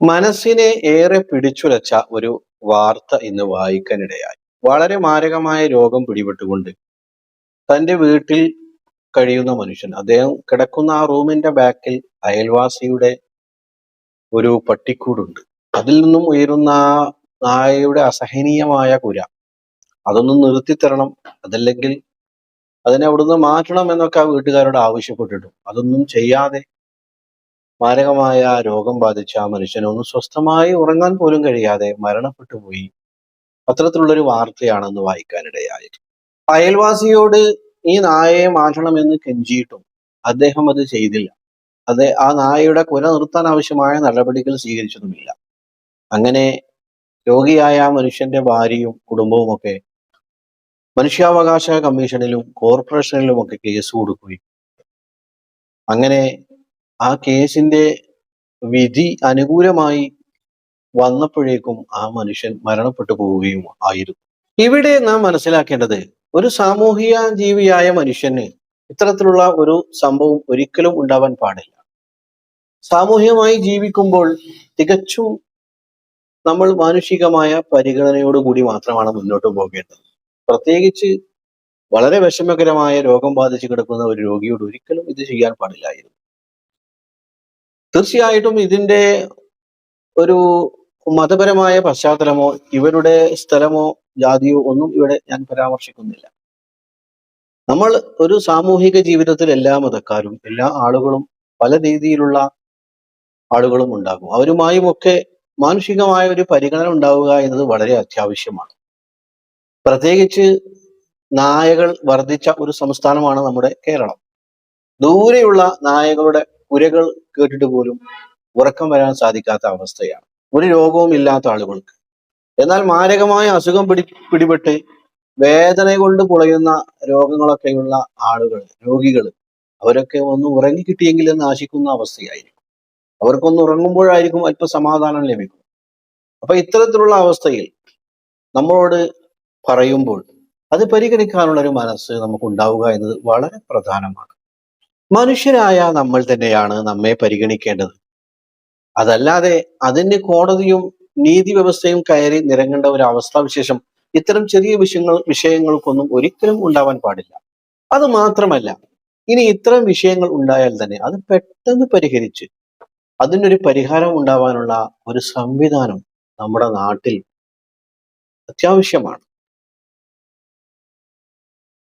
മനസ്സിനെ ഏറെ പിടിച്ചുലച്ച ഒരു വാർത്ത ഇന്ന് വായിക്കാനിടയായി. വളരെ മാരകമായ രോഗം പിടിപെട്ടുകൊണ്ട് തന്റെ വീട്ടിൽ കഴിയുന്ന മനുഷ്യൻ, അദ്ദേഹം കിടക്കുന്ന ആ റൂമിന്റെ ബാക്കിൽ അയൽവാസിയുടെ ഒരു പട്ടിക്കൂടുണ്ട്. അതിൽ നിന്നും ഉയരുന്ന ആ നായയുടെ അസഹനീയമായ കുര, അതൊന്നും നിർത്തിത്തരണം, അതല്ലെങ്കിൽ അതിനെ അവിടുന്ന് മാറ്റണം എന്നൊക്കെ ആ വീട്ടുകാരോട് ആവശ്യപ്പെട്ടിട്ടും അതൊന്നും ചെയ്യാതെ മാരകമായ രോഗം ബാധിച്ച ആ മനുഷ്യന് ഒന്ന് സ്വസ്ഥമായി ഉറങ്ങാൻ പോലും കഴിയാതെ മരണപ്പെട്ടു പോയി. അത്തരത്തിലുള്ളൊരു വാർത്തയാണ് അന്ന് വായിക്കാനിടയായത്. അയൽവാസിയോട് ഈ നായയെ മാറ്റണമെന്ന് കെഞ്ചിയിട്ടും അദ്ദേഹം അത് ചെയ്തില്ല. ആ നായയുടെ കുര നിർത്താൻ ആവശ്യമായ നടപടികൾ സ്വീകരിച്ചതുമില്ല. അങ്ങനെ രോഗിയായ ആ മനുഷ്യന്റെ ഭാര്യയും കുടുംബവും ഒക്കെ മനുഷ്യാവകാശ കമ്മീഷനിലും കോർപ്പറേഷനിലും ഒക്കെ കേസ് കൊടുക്കുകയും അങ്ങനെ ആ കേസിന്റെ വിധി അനുകൂലമായി വന്നപ്പോഴേക്കും ആ മനുഷ്യൻ മരണപ്പെട്ടു പോവുകയും ആയിരുന്നു. ഇവിടെ നാം മനസ്സിലാക്കേണ്ടത്, ഒരു സാമൂഹിക ജീവിയായ മനുഷ്യന് ഇത്തരത്തിലുള്ള ഒരു സംഭവം ഒരിക്കലും ഉണ്ടാവാൻ പാടില്ല. സാമൂഹികമായി ജീവിക്കുമ്പോൾ തികച്ചും നമ്മൾ മാനുഷികമായ പരിഗണനയോടുകൂടി മാത്രമാണ് മുന്നോട്ട് പോകേണ്ടത്. പ്രത്യേകിച്ച് വളരെ വിഷമകരമായ രോഗം ബാധിച്ച് കിടക്കുന്ന ഒരു രോഗിയോട് ഒരിക്കലും ഇത് ചെയ്യാൻ പാടില്ലായിരുന്നു. തീർച്ചയായിട്ടും ഇതിന്റെ ഒരു മതപരമായ പശ്ചാത്തലമോ ഇവരുടെ സ്ഥലമോ ജാതിയോ ഒന്നും ഇവിടെ ഞാൻ പരാമർശിക്കുന്നില്ല. നമ്മൾ ഒരു സാമൂഹിക ജീവിതത്തിൽ എല്ലാ മതക്കാരും എല്ലാ ആളുകളും പല രീതിയിലുള്ള ആളുകളും ഉണ്ടാകും. അവരുമായും ഒക്കെ മാനുഷികമായ ഒരു പരിഗണന ഉണ്ടാവുക എന്നത് വളരെ അത്യാവശ്യമാണ്. പ്രത്യേകിച്ച് നായകൾ വർദ്ധിച്ച ഒരു സംസ്ഥാനമാണ് നമ്മുടെ കേരളം. ദൂരെയുള്ള നായകളുടെ കുരകൾ കേട്ടിട്ട് പോലും ഉറക്കം വരാൻ സാധിക്കാത്ത അവസ്ഥയാണ് ഒരു രോഗവും ഇല്ലാത്ത ആളുകൾക്ക്. എന്നാൽ മാരകമായ അസുഖം പിടിപെട്ട് വേദന കൊണ്ട് പുളയുന്ന രോഗങ്ങളൊക്കെയുള്ള ആളുകൾ, രോഗികൾ, അവരൊക്കെ ഒന്ന് ഉറങ്ങി കിട്ടിയെങ്കിൽ എന്ന് ആശിക്കുന്ന അവസ്ഥയായിരിക്കും. അവർക്കൊന്ന് ഉറങ്ങുമ്പോഴായിരിക്കും അല്പ സമാധാനം ലഭിക്കും. അപ്പൊ ഇത്തരത്തിലുള്ള അവസ്ഥയിൽ നമ്മളോട് പറയുമ്പോൾ അത് പരിഗണിക്കാനുള്ള ഒരു മനസ്സ് നമുക്ക് ഉണ്ടാവുക എന്നത് വളരെ പ്രധാനമാണ്. മനുഷ്യരായ നമ്മൾ തന്നെയാണ് നമ്മെ പരിഗണിക്കേണ്ടത്. അതല്ലാതെ അതിന് കോടതിയും നീതി വ്യവസ്ഥയും കയറി നിരങ്ങേണ്ട ഒരു അവസ്ഥാവിശേഷം ഇത്തരം ചെറിയ വിഷയങ്ങൾക്കൊന്നും ഒരിക്കലും ഉണ്ടാവാൻ പാടില്ല. അത് മാത്രമല്ല, ഇനി ഇത്തരം വിഷയങ്ങൾ ഉണ്ടായാൽ തന്നെ അത് പെട്ടെന്ന് പരിഹരിച്ച് അതിനൊരു പരിഹാരം ഉണ്ടാവാനുള്ള ഒരു സംവിധാനം നമ്മുടെ നാട്ടിൽ അത്യാവശ്യമാണ്.